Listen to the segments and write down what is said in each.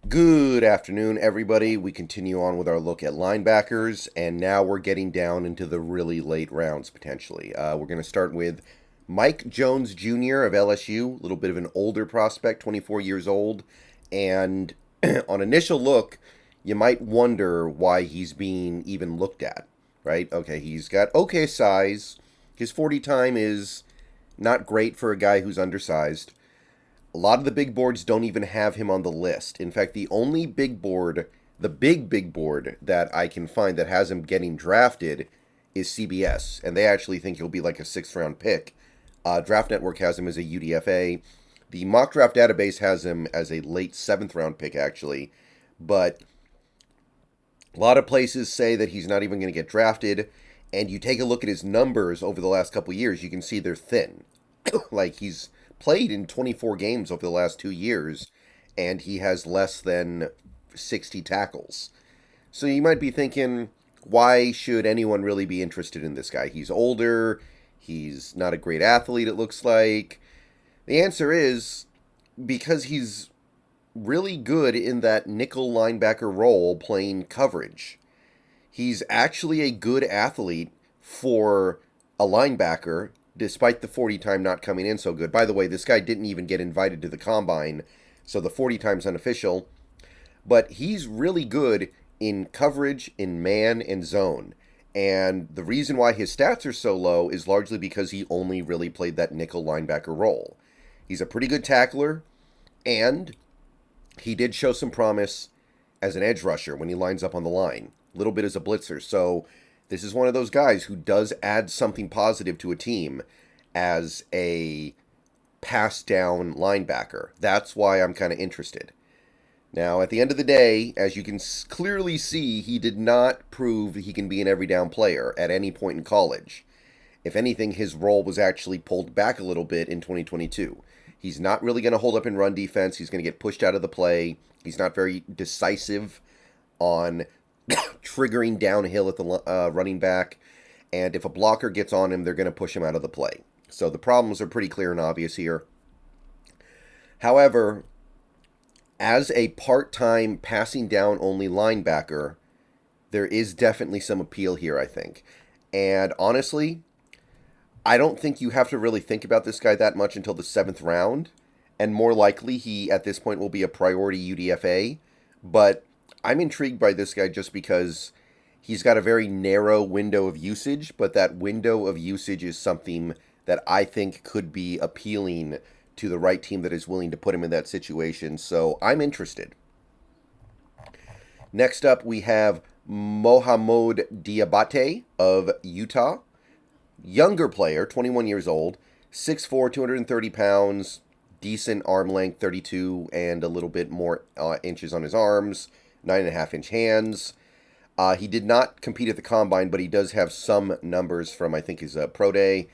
Good afternoon, everybody. We continue on with our look at linebackers, and now we're getting down into the really late rounds, potentially. We're going to start with Mike Jones Jr. of LSU, a little bit of an older prospect, 24 years old, and on initial look, you might wonder why he's being even looked at, right? Okay, he's got okay size. His 40 time is not great for a guy who's undersized. A lot of the big boards don't even have him on the list. In fact, the only big board, the big board that I can find that has him getting drafted is CBS, and they actually think he'll be like a sixth round pick. Draft Network has him as a UDFA. The mock draft database has him as a late seventh round pick, actually, but a lot of places say that he's not even going to get drafted. And you take a look at his numbers over the last couple of years, you can see they're thin. Like he's played in 24 games over the last 2 years, and he has less than 60 tackles. So you might be thinking, why should anyone really be interested in this guy? He's older, he's not a great athlete, it looks like. The answer is because he's really good in that nickel linebacker role playing coverage. He's actually a good athlete for a linebacker, despite the 40 time not coming in so good. By the way, this guy didn't even get invited to the combine, so the 40 time's unofficial. But he's really good in coverage, in man, and zone. And the reason why his stats are so low is largely because he only really played that nickel linebacker role. He's a pretty good tackler, and he did show some promise as an edge rusher when he lines up on the line. A little bit as a blitzer. So this is one of those guys who does add something positive to a team as a pass down linebacker. That's why I'm kind of interested. Now, at the end of the day, as you can clearly see, he did not prove he can be an every down player at any point in college. If anything, his role was actually pulled back a little bit in 2022. He's not really going to hold up in run defense. He's going to get pushed out of the play. He's not very decisive on triggering downhill at the running back. And if a blocker gets on him, they're going to push him out of the play. So the problems are pretty clear and obvious here. However, as a part-time passing down only linebacker, there is definitely some appeal here, I think. And honestly, I don't think you have to really think about this guy that much until the seventh round. And more likely, he at this point will be a priority UDFA. But I'm intrigued by this guy just because he's got a very narrow window of usage, but that window of usage is something that I think could be appealing to the right team that is willing to put him in that situation. So I'm interested. Next up, we have Mohamoud Diabate of Utah. Younger player, 21 years old, 6'4", 230 pounds, decent arm length, 32, and a little bit more inches on his arms, 9.5-inch hands. He did not compete at the combine, but he does have some numbers from, I think, his pro day.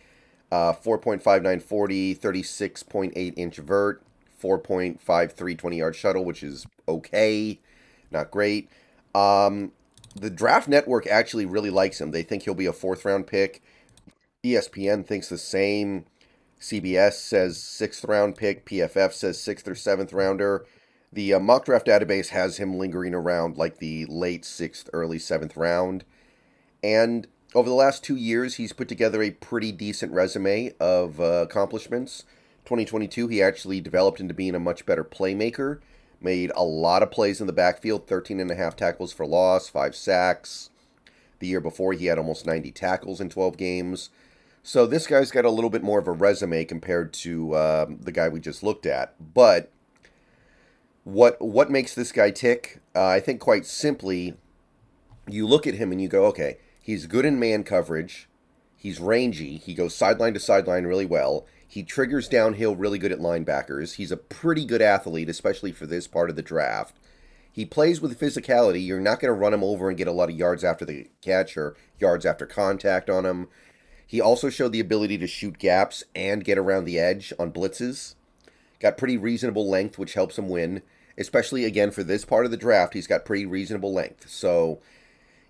4.59 40, 36.8-inch vert, 4.53 20-yard shuttle, which is okay, not great. The Draft Network actually really likes him. They think he'll be a fourth-round pick. ESPN thinks the same. CBS says sixth round pick. PFF says sixth or seventh rounder. The mock draft database has him lingering around like the late sixth, early seventh round. And over the last 2 years, he's put together a pretty decent resume of accomplishments. 2022, he actually developed into being a much better playmaker. Made a lot of plays in the backfield, 13 and a half tackles for loss, 5 sacks. The year before, he had almost 90 tackles in 12 games. So this guy's got a little bit more of a resume compared to the guy we just looked at. But what makes this guy tick? I think quite simply, you look at him and you go, okay, he's good in man coverage. He's rangy. He goes sideline to sideline really well. He triggers downhill really good at linebackers. He's a pretty good athlete, especially for this part of the draft. He plays with physicality. You're not going to run him over and get a lot of yards after the catch or yards after contact on him. He also showed the ability to shoot gaps and get around the edge on blitzes. Got pretty reasonable length, which helps him win. Especially, again, for this part of the draft, he's got pretty reasonable length. So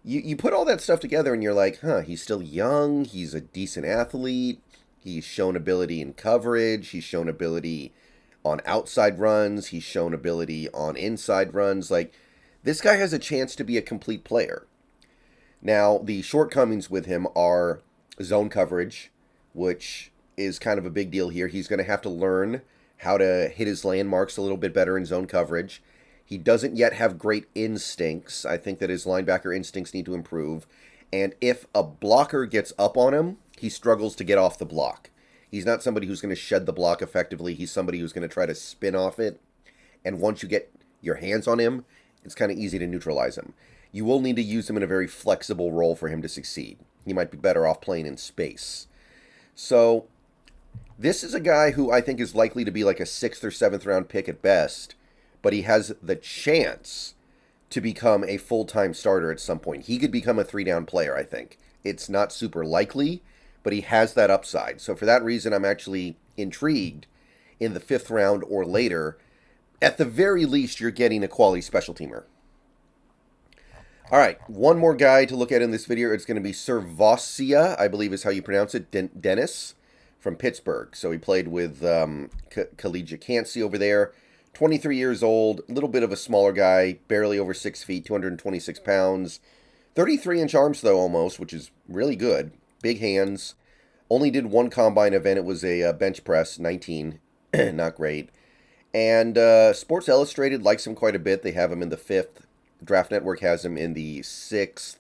you put all that stuff together and you're like, he's still young. He's a decent athlete. He's shown ability in coverage. He's shown ability on outside runs. He's shown ability on inside runs. Like, this guy has a chance to be a complete player. Now, the shortcomings with him are zone coverage, which is kind of a big deal here. He's going to have to learn how to hit his landmarks a little bit better in zone coverage. He doesn't yet have great instincts. I think that his linebacker instincts need to improve. And if a blocker gets up on him, he struggles to get off the block. He's not somebody who's going to shed the block effectively. He's somebody who's going to try to spin off it. And once you get your hands on him, it's kind of easy to neutralize him. You will need to use him in a very flexible role for him to succeed. He might be better off playing in space. So, this is a guy who I think is likely to be like a 6th or 7th round pick at best, but he has the chance to become a full-time starter at some point. He could become a 3-down player, I think. It's not super likely, but he has that upside. So for that reason, I'm actually intrigued in the 5th round or later. At the very least, you're getting a quality special teamer. All right, one more guy to look at in this video. It's going to be Servosia, I believe is how you pronounce it, Dennis from Pittsburgh. So he played with Collegiate Cancy over there. 23 years old, a little bit of a smaller guy, barely over 6 feet, 226 pounds. 33-inch arms, though, almost, which is really good. Big hands. Only did one combine event. It was a bench press, 19. Not great. And Sports Illustrated likes him quite a bit. They have him in the 5th. Draft Network has him in the 6th.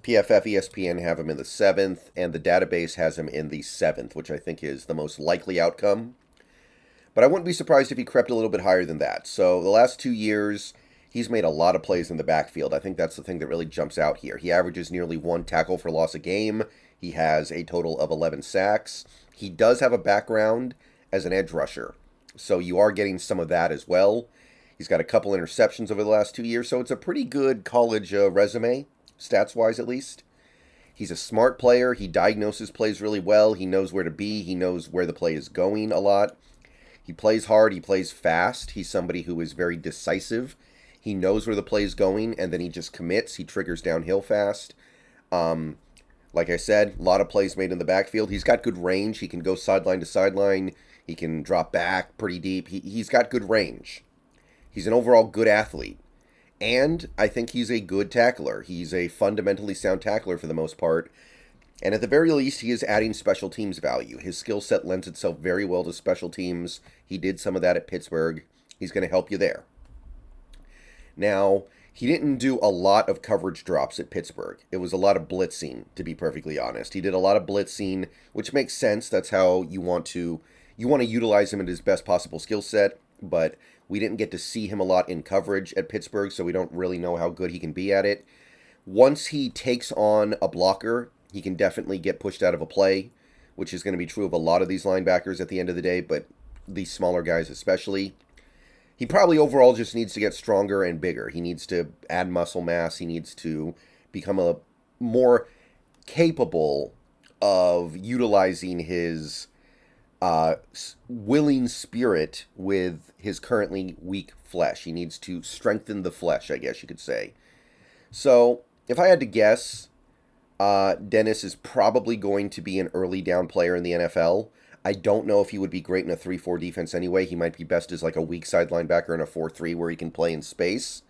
PFF ESPN have him in the 7th. And the database has him in the 7th, which I think is the most likely outcome. But I wouldn't be surprised if he crept a little bit higher than that. So the last 2 years, he's made a lot of plays in the backfield. I think that's the thing that really jumps out here. He averages nearly 1 tackle for loss a game. He has a total of 11 sacks. He does have a background as an edge rusher. So you are getting some of that as well. He's got a couple interceptions over the last 2 years. So it's a pretty good college resume, stats-wise at least. He's a smart player. He diagnoses plays really well. He knows where to be. He knows where the play is going a lot. He plays hard. He plays fast. He's somebody who is very decisive. He knows where the play is going, and then he just commits. He triggers downhill fast. Like I said, a lot of plays made in the backfield. He's got good range. He can go sideline to sideline. He can drop back pretty deep. He's got good range. He's an overall good athlete. And I think he's a good tackler. He's a fundamentally sound tackler for the most part. And at the very least, he is adding special teams value. His skill set lends itself very well to special teams. He did some of that at Pittsburgh. He's going to help you there. Now, he didn't do a lot of coverage drops at Pittsburgh. It was a lot of blitzing, to be perfectly honest. He did a lot of blitzing, which makes sense. That's how you want to utilize him at his best possible skill set. But we didn't get to see him a lot in coverage at Pittsburgh, so we don't really know how good he can be at it. Once he takes on a blocker, he can definitely get pushed out of a play, which is going to be true of a lot of these linebackers at the end of the day, but these smaller guys especially. He probably overall just needs to get stronger and bigger. He needs to add muscle mass. He needs to become a more capable of utilizing his willing spirit with his currently weak flesh. He needs to strengthen the flesh, I guess you could say. So, if I had to guess, Dennis is probably going to be an early down player in the NFL. I don't know if he would be great in a 3-4 defense anyway. He might be best as like a weak side linebacker in a 4-3 where he can play in space.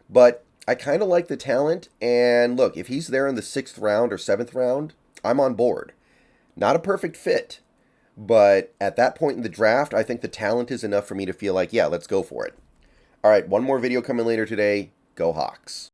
But I kind of like the talent. And look, if he's there in the 6th round or 7th round, I'm on board. Not a perfect fit. But at that point in the draft, I think the talent is enough for me to feel like, yeah, let's go for it. All right, one more video coming later today. Go Hawks.